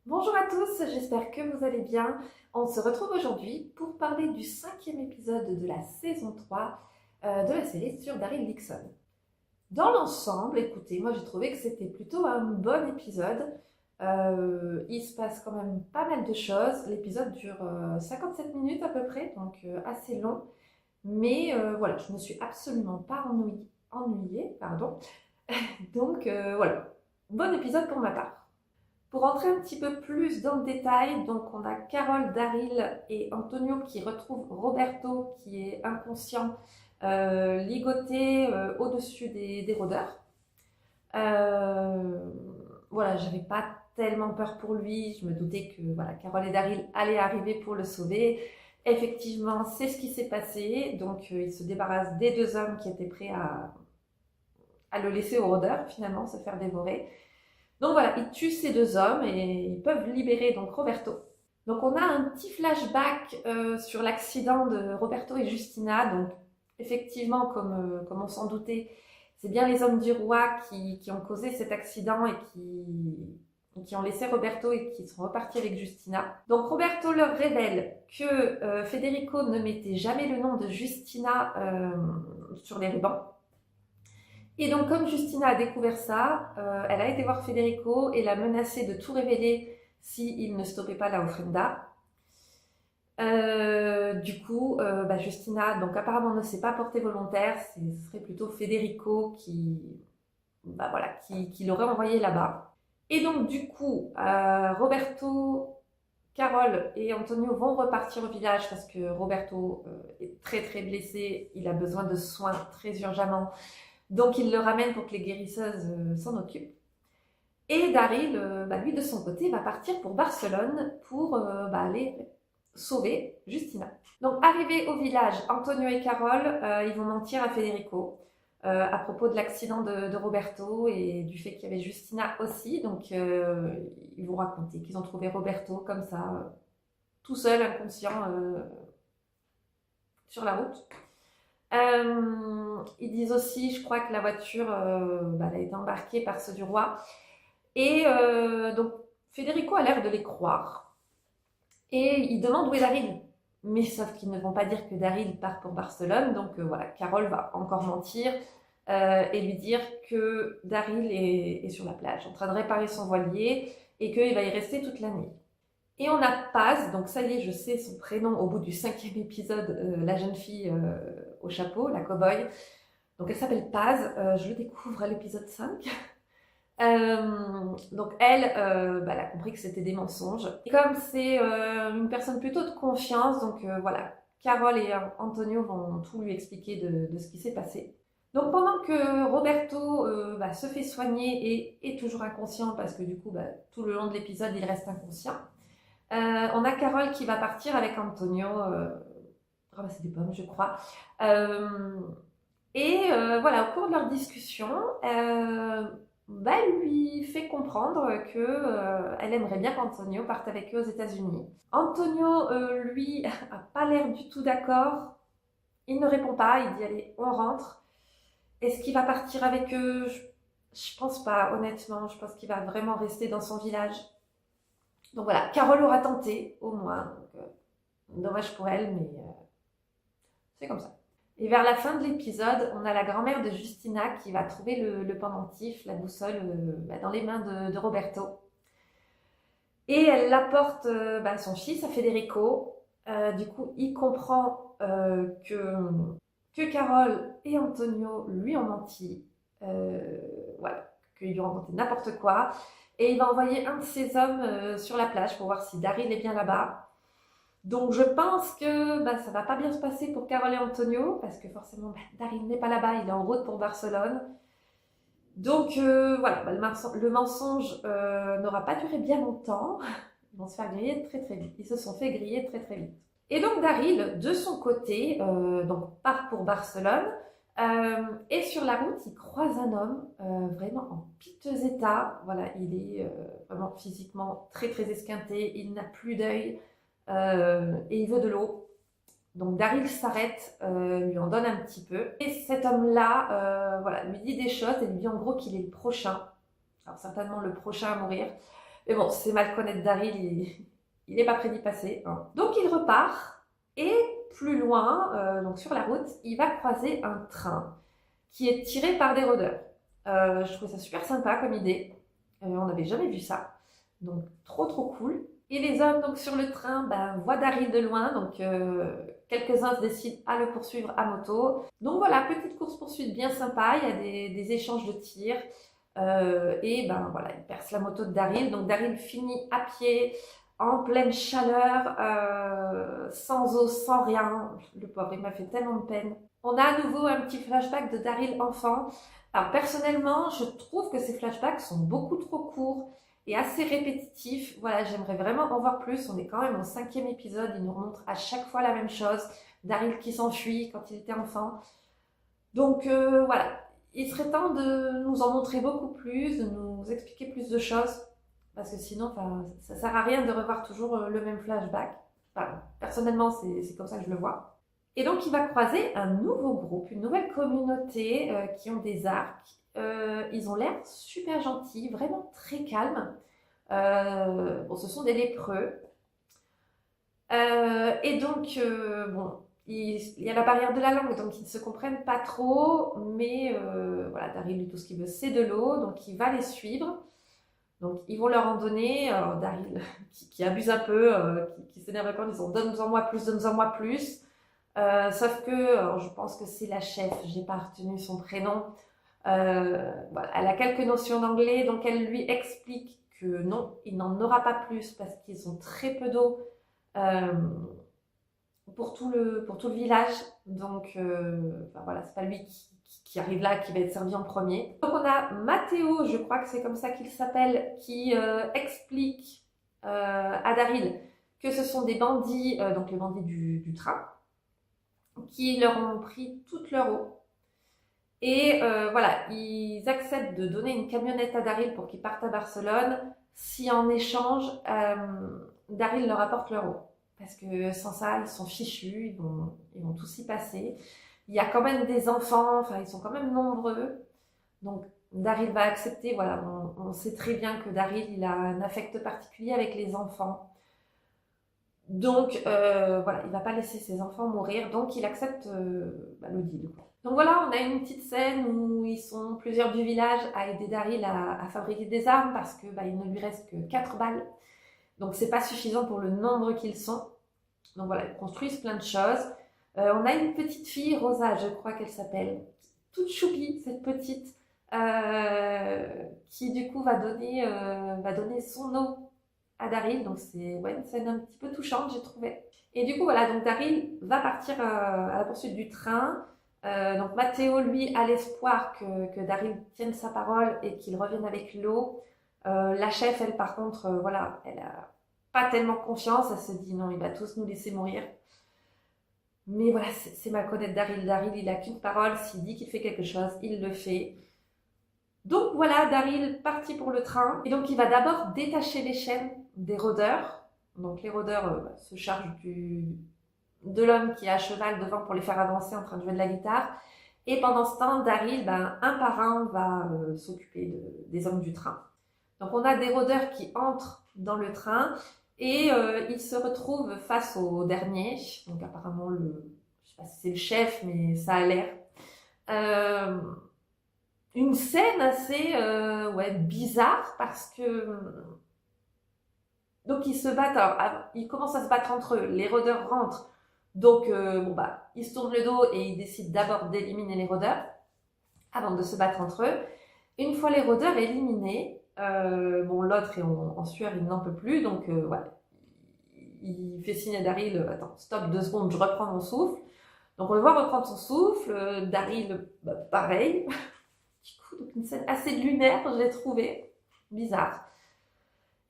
Bonjour à tous, j'espère que vous allez bien. On se retrouve aujourd'hui pour parler du 5e épisode de la saison 3 de la série sur Daryl Dixon. Dans l'ensemble, écoutez, moi j'ai trouvé que c'était plutôt un bon épisode. Il se passe quand même pas mal de choses. L'épisode dure 57 minutes à peu près, donc assez long. Mais voilà, je ne me suis absolument pas ennuyée, pardon. Donc voilà, bon épisode pour ma part. Pour entrer un petit peu plus dans le détail, donc on a Carole, Daryl et Antonio qui retrouvent Roberto qui est inconscient, ligoté au-dessus des rôdeurs. Euh, voilà, j'avais pas tellement peur pour lui, je me doutais que voilà, Carole et Daryl allaient arriver pour le sauver. Effectivement, c'est ce qui s'est passé, donc il se débarrasse des deux hommes qui étaient prêts à le laisser aux rôdeurs, finalement, se faire dévorer. Donc voilà, ils tuent ces deux hommes et ils peuvent libérer donc Roberto. Donc on a un petit flashback sur l'accident de Roberto et Justina. Donc effectivement, comme on s'en doutait, c'est bien les hommes du roi qui ont causé cet accident et qui ont laissé Roberto et qui sont repartis avec Justina. Donc Roberto leur révèle que Federico ne mettait jamais le nom de Justina sur les rubans. Et donc, comme Justina a découvert ça, elle a été voir Federico et l'a menacé de tout révéler s'il ne stoppait pas la offrenda. Justina, donc apparemment ne s'est pas portée volontaire, ce serait plutôt Federico qui l'aurait envoyé là-bas. Et donc, du coup, Roberto, Carole et Antonio vont repartir au village parce que Roberto est très très blessé, il a besoin de soins très urgemment. Donc il le ramène pour que les guérisseuses s'en occupent. Et Daryl, lui de son côté, va partir pour Barcelone pour aller sauver Justina. Donc arrivé au village, Antonio et Carole, ils vont mentir à Federico à propos de l'accident de Roberto et du fait qu'il y avait Justina aussi. Donc ils vont raconter qu'ils ont trouvé Roberto comme ça, tout seul, inconscient, sur la route. Ils disent aussi, je crois que la voiture elle a été embarquée par ceux du roi. Et donc, Federico a l'air de les croire. Et il demande où est Daryl. Mais sauf qu'ils ne vont pas dire que Daryl part pour Barcelone. Donc voilà, Carole va encore mentir et lui dire que Daryl est sur la plage, en train de réparer son voilier et qu'il va y rester toute la nuit. Et on a Paz, donc ça y est, je sais son prénom au bout du 5e épisode, la jeune fille au chapeau, la cow-boy. Donc elle s'appelle Paz, je le découvre à l'épisode 5. Donc elle a compris que c'était des mensonges. Et comme c'est une personne plutôt de confiance, donc voilà, Carole et Antonio vont tout lui expliquer de ce qui s'est passé. Donc pendant que Roberto se fait soigner et est toujours inconscient, parce que du coup tout le long de l'épisode il reste inconscient, on a Carole qui va partir avec Antonio ramasser des pommes, je crois. Voilà, au cours de leur discussion, elle lui fait comprendre que elle aimerait bien qu'Antonio parte avec eux aux États-Unis. Antonio, lui, a pas l'air du tout d'accord. Il ne répond pas. Il dit allez, on rentre. Est-ce qu'il va partir avec eux? Je pense pas, honnêtement. Je pense qu'il va vraiment rester dans son village. Donc voilà, Carole aura tenté, au moins. Donc, dommage pour elle, mais c'est comme ça. Et vers la fin de l'épisode, on a la grand-mère de Justina qui va trouver le pendentif, la boussole, dans les mains de Roberto. Et elle apporte son fils à Federico. Du coup, il comprend que Carole et Antonio lui ont menti. Qu'ils lui ont raconté n'importe quoi. Et il va envoyer un de ses hommes sur la plage pour voir si Daryl est bien là-bas. Donc je pense que ça va pas bien se passer pour Carole et Antonio, parce que forcément Daryl n'est pas là-bas, il est en route pour Barcelone. Donc le mensonge n'aura pas duré bien longtemps. Ils vont se faire griller très très vite. Ils se sont fait griller très très vite. Et donc Daryl, de son côté, part pour Barcelone. Et sur la route, il croise un homme vraiment en piteux état. Voilà, il est vraiment physiquement très très esquinté. Il n'a plus d'œil. Et il veut de l'eau. Donc Daryl s'arrête, lui en donne un petit peu. Et cet homme-là lui dit des choses et lui dit en gros qu'il est le prochain. Alors certainement le prochain à mourir. Mais bon, c'est mal connaître Daryl, il n'est pas prêt d'y passer, hein. Donc il repart, et plus loin, donc sur la route, il va croiser un train qui est tiré par des rôdeurs. Je trouve ça super sympa comme idée. On n'avait jamais vu ça. Donc trop cool. Et les hommes donc sur le train voient Daryl de loin, donc quelques-uns se décident à le poursuivre à moto. Donc voilà, petite course-poursuite bien sympa, il y a des échanges de tirs. Et voilà, il perce la moto de Daryl. Donc Daryl finit à pied, en pleine chaleur, sans eau, sans rien. Le pauvre, il m'a fait tellement de peine. On a à nouveau un petit flashback de Daryl enfant. Alors personnellement, je trouve que ces flashbacks sont beaucoup trop courts et assez répétitifs. Voilà, j'aimerais vraiment en voir plus. On est quand même au 5e épisode, il nous remontre à chaque fois la même chose. Daryl qui s'enfuit quand il était enfant. Donc voilà, il serait temps de nous en montrer beaucoup plus, de nous expliquer plus de choses. Parce que sinon, ça sert à rien de revoir toujours le même flashback. Enfin, personnellement, c'est comme ça que je le vois. Et donc, il va croiser un nouveau groupe, une nouvelle communauté qui ont des arcs. Ils ont l'air super gentils, vraiment très calmes. Bon, ce sont des lépreux. Et donc, bon, il y a la barrière de la langue, donc ils ne se comprennent pas trop. Mais voilà, Daryl, lui, tout ce qu'il veut, c'est de l'eau. Donc, il va les suivre. Donc, ils vont leur en donner. Daryl, qui abuse un peu, qui s'énerve quand ils disent donne-en moi plus, donne-en moi plus. Sauf que je pense que c'est la chef, j'ai pas retenu son prénom. Voilà, elle a quelques notions d'anglais, donc elle lui explique que non, il n'en aura pas plus parce qu'ils ont très peu d'eau pour tout le village. Donc voilà, c'est pas lui qui arrive là, qui va être servi en premier. Donc on a Matteo, je crois que c'est comme ça qu'il s'appelle, qui explique à Daryl que ce sont des bandits, donc les bandits du train, qui leur ont pris toute leur eau. Et voilà, ils acceptent de donner une camionnette à Daryl pour qu'il parte à Barcelone si en échange, Daryl leur apporte leur eau. Parce que sans ça, ils sont fichus, ils vont tous y passer. Il y a quand même des enfants, enfin ils sont quand même nombreux. Donc Daryl va accepter, voilà, on sait très bien que Daryl, il a un affect particulier avec les enfants. Donc voilà, il va pas laisser ses enfants mourir, donc il accepte le deal. Donc voilà, on a une petite scène où ils sont plusieurs du village à aider Daryl à fabriquer des armes parce que il ne lui reste que 4 balles. Donc c'est pas suffisant pour le nombre qu'ils sont. Donc voilà, ils construisent plein de choses. On a une petite fille, Rosa, je crois qu'elle s'appelle, toute choupie, cette petite, qui du coup va donner son eau à Daryl. Donc c'est une scène un petit peu touchante, j'ai trouvé. Et du coup voilà, donc Daryl va partir à la poursuite du train. Donc Matteo, lui, a l'espoir que Daryl tienne sa parole et qu'il revienne avec l'eau. La chef, elle, par contre, voilà, elle a pas tellement confiance. Elle se dit non, il va tous nous laisser mourir. Mais voilà, c'est mal connaître Daryl. Daryl, il a qu'une parole. S'il dit qu'il fait quelque chose, il le fait. Donc voilà, Daryl parti pour le train. Et donc il va d'abord détacher les chaînes des rôdeurs. Donc les rôdeurs se chargent de l'homme qui est à cheval devant pour les faire avancer en train de jouer de la guitare. Et pendant ce temps, Daryl, un par un, va s'occuper des hommes du train. Donc on a des rôdeurs qui entrent dans le train et ils se retrouvent face au dernier. Donc apparemment, je sais pas si c'est le chef, mais ça a l'air. Une scène assez bizarre parce que donc ils se battent. Alors, ils commencent à se battre entre eux. Les rôdeurs rentrent. Donc, ils se tournent le dos et ils décident d'abord d'éliminer les rôdeurs avant de se battre entre eux. Une fois les rôdeurs éliminés, l'autre est en sueur, il n'en peut plus. Donc, il fait signe à Daryl, attends, stop 2 secondes, je reprends mon souffle. Donc, on le voit reprendre son souffle. Daryl, pareil. Du coup, donc une scène assez lunaire, je l'ai trouvée. Bizarre.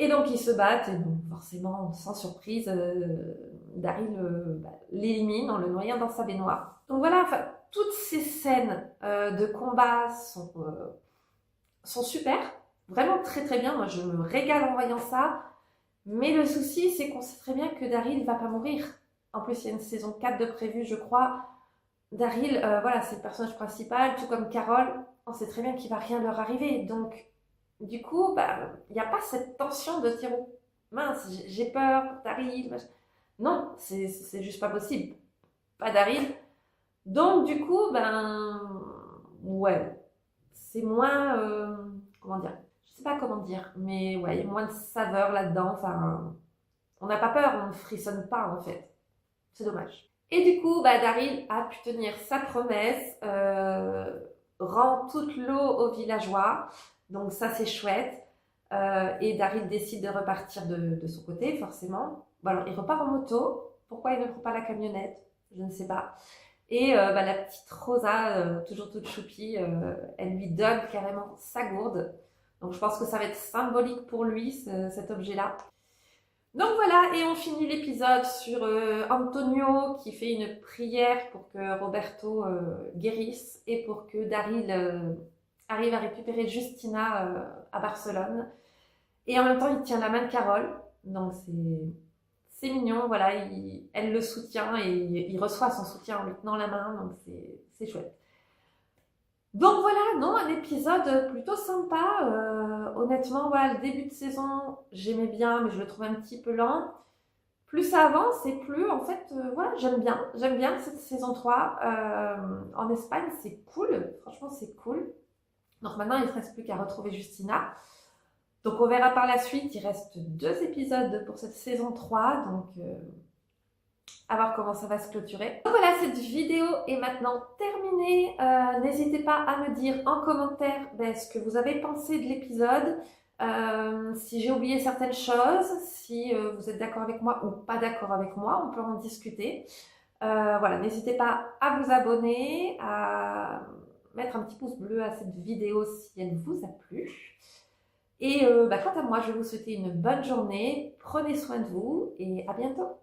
Et donc ils se battent, et donc forcément, sans surprise, Daryl l'élimine en le noyant dans sa baignoire. Donc voilà, toutes ces scènes de combat sont super, vraiment très très bien. Moi je me régale en voyant ça, mais le souci c'est qu'on sait très bien que Daryl ne va pas mourir. En plus il y a une saison 4 de prévue, je crois. Daryl, c'est le personnage principal, tout comme Carol, on sait très bien qu'il va rien leur arriver, donc du coup, bah, il n'y a pas cette tension de dire, oh, mince, j'ai peur, Daryl. Non, c'est juste pas possible. Pas Daryl. Donc, du coup, ben, ouais, c'est moins, comment dire, je sais pas comment dire, mais ouais, il y a moins de saveur là-dedans. Enfin, on n'a pas peur, on ne frissonne pas en fait. C'est dommage. Et du coup, bah, Daryl a pu tenir sa promesse, rend toute l'eau aux villageois. Donc ça, c'est chouette. Et Daryl décide de repartir de son côté, forcément. Bon, alors, il repart en moto. Pourquoi il ne prend pas la camionnette? Je ne sais pas. Et bah, la petite Rosa, toujours toute choupie, elle lui donne carrément sa gourde. Donc je pense que ça va être symbolique pour lui, cet objet-là. Donc voilà, et on finit l'épisode sur Antonio qui fait une prière pour que Roberto guérisse et pour que Daryl arrive à récupérer Justina à Barcelone. Et en même temps, il tient la main de Carole. Donc c'est mignon, voilà, elle le soutient et il reçoit son soutien en lui tenant la main, donc c'est chouette. Donc voilà, non, un épisode plutôt sympa. Honnêtement, voilà, le début de saison, j'aimais bien, mais je le trouvais un petit peu lent. Plus ça avance et plus, en fait, voilà, j'aime bien cette saison 3. En Espagne, c'est cool, franchement, c'est cool. Donc maintenant, il ne reste plus qu'à retrouver Justina. Donc on verra par la suite, il reste 2 épisodes pour cette saison 3, donc à voir comment ça va se clôturer. Donc voilà, cette vidéo est maintenant terminée. N'hésitez pas à me dire en commentaire ce que vous avez pensé de l'épisode, si j'ai oublié certaines choses, si vous êtes d'accord avec moi ou pas d'accord avec moi, on peut en discuter. Voilà, n'hésitez pas à vous abonner, à mettre un petit pouce bleu à cette vidéo si elle vous a plu. Et quant à moi, je vais vous souhaiter une bonne journée, prenez soin de vous et à bientôt.